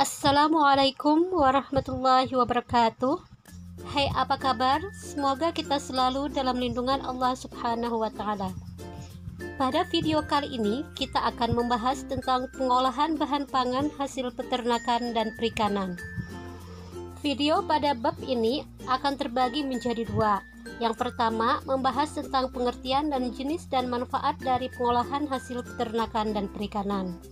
Assalamualaikum warahmatullahi wabarakatuh. Hai, apa kabar? Semoga kita selalu dalam lindungan Allah Subhanahu wa Ta'ala. Pada video kali ini, kita akan membahas tentang pengolahan bahan pangan hasil peternakan dan perikanan. Video pada bab ini akan terbagi menjadi dua. Yang pertama, membahas tentang pengertian dan jenis dan manfaat dari pengolahan hasil peternakan dan perikanan.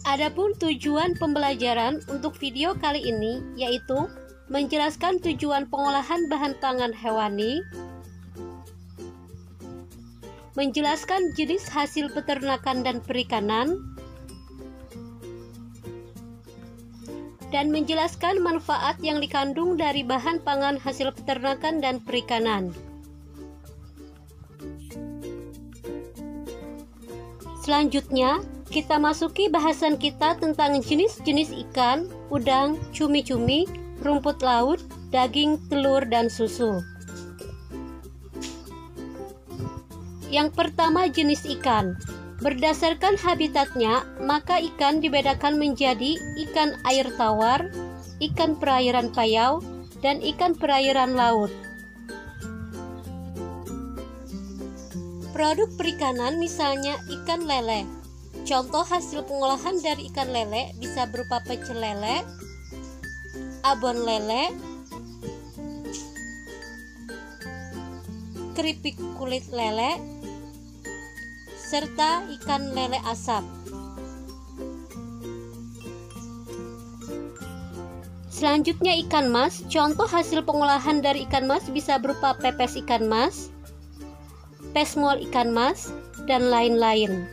Adapun tujuan pembelajaran untuk video kali ini yaitu menjelaskan tujuan pengolahan bahan pangan hewani, menjelaskan jenis hasil peternakan dan perikanan, dan menjelaskan manfaat yang dikandung dari bahan pangan hasil peternakan dan perikanan. Selanjutnya, kita masuki bahasan kita tentang jenis-jenis ikan, udang, cumi-cumi, rumput laut, daging, telur, dan susu. Yang pertama, jenis ikan. Berdasarkan habitatnya, maka ikan dibedakan menjadi ikan air tawar, ikan perairan payau, dan ikan perairan laut. Produk perikanan misalnya ikan lele. Contoh hasil pengolahan dari ikan lele bisa berupa pecel lele, abon lele, keripik kulit lele, serta ikan lele asap. Selanjutnya ikan mas. Contoh hasil pengolahan dari ikan mas bisa berupa pepes ikan mas, pesmol ikan mas, dan lain-lain.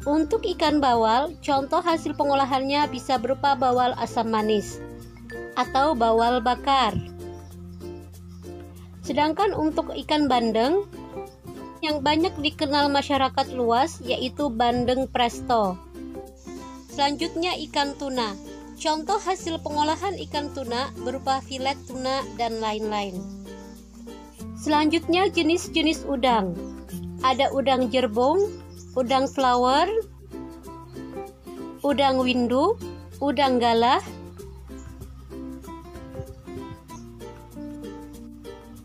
Untuk ikan bawal, contoh hasil pengolahannya bisa berupa bawal asam manis atau bawal bakar. Sedangkan untuk ikan bandeng, yang banyak dikenal masyarakat luas yaitu bandeng presto. Selanjutnya ikan tuna. Contoh hasil pengolahan ikan tuna berupa filet tuna dan lain-lain. Selanjutnya jenis-jenis udang. Ada udang jerbong, udang flower, udang windu, udang galah,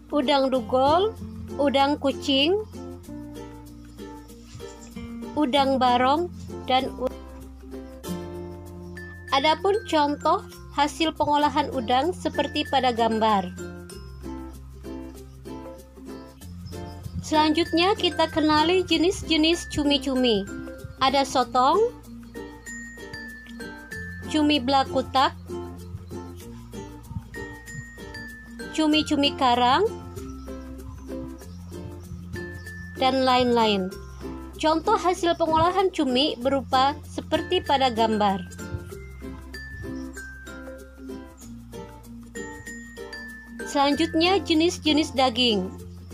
udang dugol, udang kucing, udang barong, dan adapun contoh hasil pengolahan udang seperti pada gambar. Selanjutnya kita kenali jenis-jenis cumi-cumi. Ada sotong, cumi blakutak, cumi-cumi karang, dan lain-lain. Contoh hasil pengolahan cumi berupa seperti pada gambar. Selanjutnya jenis-jenis daging.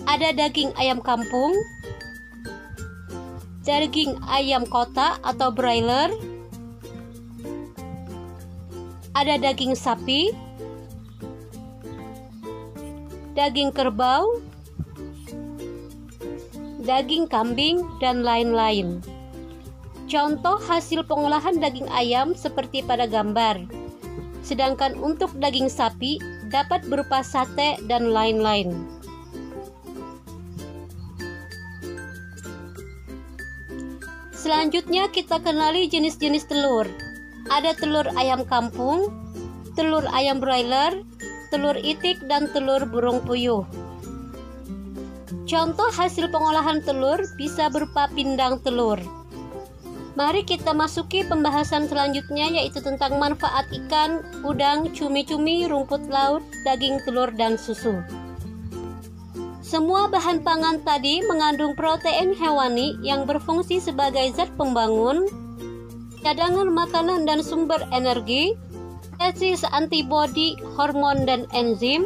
Ada daging ayam kampung, daging ayam kota atau broiler, ada daging sapi, daging kerbau, daging kambing, dan lain-lain. Contoh hasil pengolahan daging ayam seperti pada gambar. Sedangkan untuk daging sapi dapat berupa sate dan lain-lain. Selanjutnya kita kenali jenis-jenis telur. Ada telur ayam kampung, telur ayam broiler, telur itik, dan telur burung puyuh. Contoh hasil pengolahan telur bisa berupa pindang telur. Mari kita masuki pembahasan selanjutnya yaitu tentang manfaat ikan, udang, cumi-cumi, rumput laut, daging, telur, dan susu. Semua bahan pangan tadi mengandung protein hewani yang berfungsi sebagai zat pembangun, cadangan makanan dan sumber energi, spesis antibodi, hormon, dan enzim,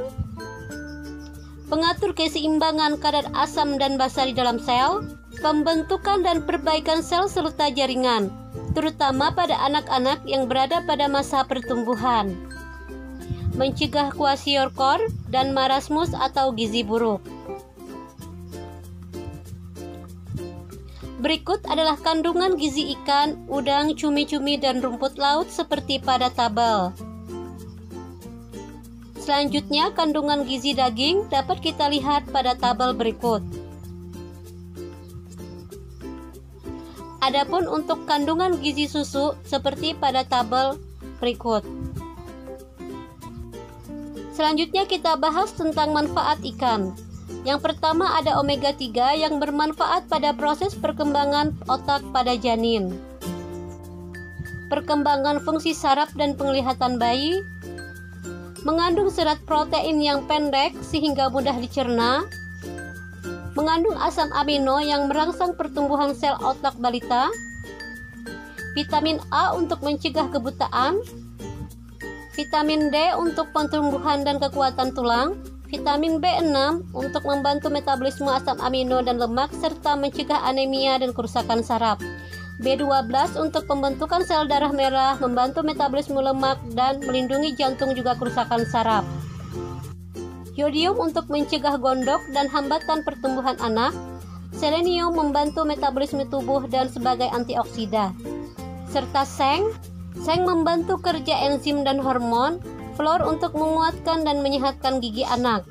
pengatur keseimbangan kadar asam dan basa di dalam sel, pembentukan dan perbaikan sel serta jaringan, terutama pada anak-anak yang berada pada masa pertumbuhan, mencegah kwashiorkor dan marasmus atau gizi buruk. Berikut adalah kandungan gizi ikan, udang, cumi-cumi, dan rumput laut seperti pada tabel. Selanjutnya, kandungan gizi daging dapat kita lihat pada tabel berikut. Adapun untuk kandungan gizi susu seperti pada tabel berikut. Selanjutnya kita bahas tentang manfaat ikan. Yang pertama ada omega 3 yang bermanfaat pada proses perkembangan otak pada janin, perkembangan fungsi saraf dan penglihatan bayi, mengandung serat protein yang pendek sehingga mudah dicerna, mengandung asam amino yang merangsang pertumbuhan sel otak balita, vitamin A untuk mencegah kebutaan, vitamin D untuk pertumbuhan dan kekuatan tulang, vitamin B6 untuk membantu metabolisme asam amino dan lemak serta mencegah anemia dan kerusakan saraf, B12 untuk pembentukan sel darah merah, membantu metabolisme lemak dan melindungi jantung juga kerusakan saraf, yodium untuk mencegah gondok dan hambatan pertumbuhan anak, selenium membantu metabolisme tubuh dan sebagai antioksida, serta seng membantu kerja enzim dan hormon, fluor untuk menguatkan dan menyehatkan gigi anak.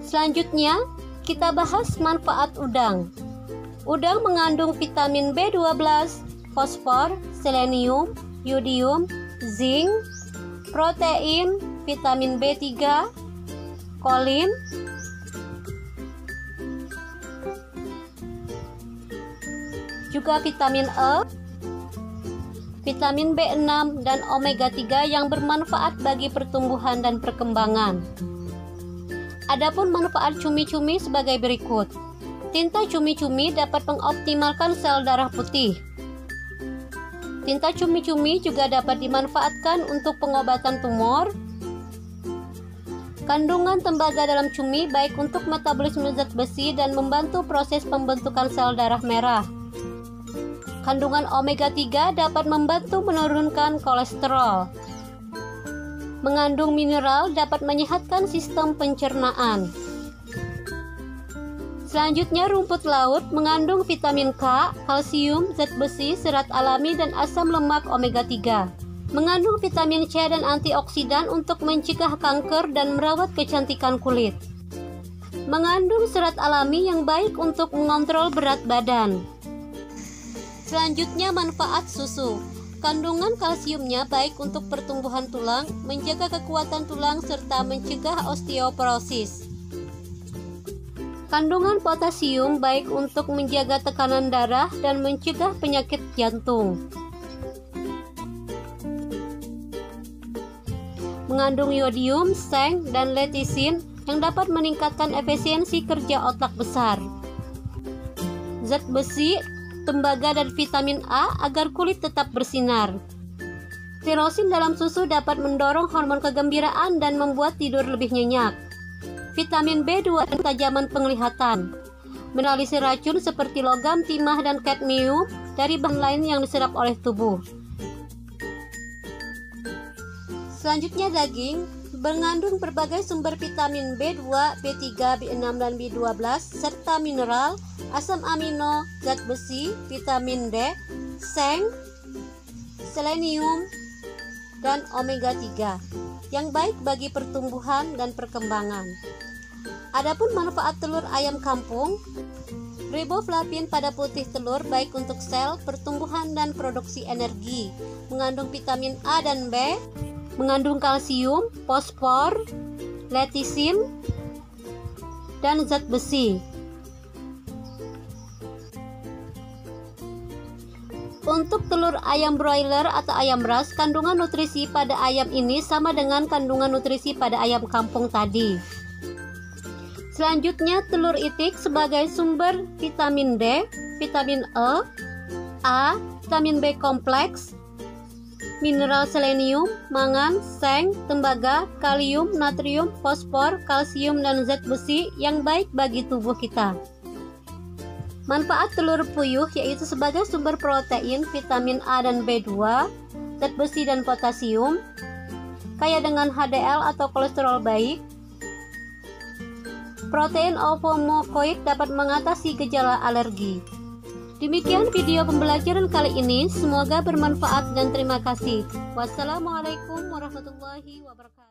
Selanjutnya, kita bahas manfaat udang. Udang mengandung vitamin B12, fosfor, selenium, yodium, zinc, protein, vitamin B3, kolin, juga vitamin E, vitamin B6 dan omega 3 yang bermanfaat bagi pertumbuhan dan perkembangan. Adapun manfaat cumi-cumi sebagai berikut. Tinta cumi-cumi dapat mengoptimalkan sel darah putih. Tinta cumi-cumi juga dapat dimanfaatkan untuk pengobatan tumor. Kandungan tembaga dalam cumi baik untuk metabolisme zat besi dan membantu proses pembentukan sel darah merah. Kandungan omega 3 dapat membantu menurunkan kolesterol. Mengandung mineral dapat menyehatkan sistem pencernaan. Selanjutnya rumput laut mengandung vitamin K, kalsium, zat besi, serat alami dan asam lemak omega 3. Mengandung vitamin C dan antioksidan untuk mencegah kanker dan merawat kecantikan kulit. Mengandung serat alami yang baik untuk mengontrol berat badan. Selanjutnya manfaat susu. Kandungan kalsiumnya baik untuk pertumbuhan tulang, menjaga kekuatan tulang serta mencegah osteoporosis. Kandungan potasium baik untuk menjaga tekanan darah dan mencegah penyakit jantung. Mengandung yodium, seng, dan letisin yang dapat meningkatkan efisiensi kerja otak besar. Zat besi, tembaga dan vitamin A agar kulit tetap bersinar. Tirosin dalam susu dapat mendorong hormon kegembiraan dan membuat tidur lebih nyenyak. Vitamin B2 dan ketajaman penglihatan. Menalisir racun seperti logam, timah, dan kadmium dari bahan lain yang diserap oleh tubuh. Selanjutnya daging mengandung berbagai sumber vitamin B2, B3, B6, dan B12 serta mineral, asam amino, zat besi, vitamin D, seng, selenium, dan omega 3 yang baik bagi pertumbuhan dan perkembangan. Adapun manfaat telur ayam kampung, riboflavin pada putih telur baik untuk sel, pertumbuhan, dan produksi energi. Mengandung vitamin A dan B, mengandung kalsium, fosfor, letisin, dan zat besi. Untuk telur ayam broiler atau ayam ras, kandungan nutrisi pada ayam ini sama dengan kandungan nutrisi pada ayam kampung tadi. Selanjutnya telur itik sebagai sumber vitamin D, vitamin E, A, vitamin B kompleks, mineral selenium, mangan, seng, tembaga, kalium, natrium, fosfor, kalsium, dan zat besi yang baik bagi tubuh kita. Manfaat telur puyuh yaitu sebagai sumber protein, vitamin A dan B2, zat besi dan potasium, kaya dengan HDL atau kolesterol baik, Protein ovomucoid dapat mengatasi gejala alergi. Demikian video pembelajaran kali ini, semoga bermanfaat dan terima kasih. Wassalamualaikum warahmatullahi wabarakatuh.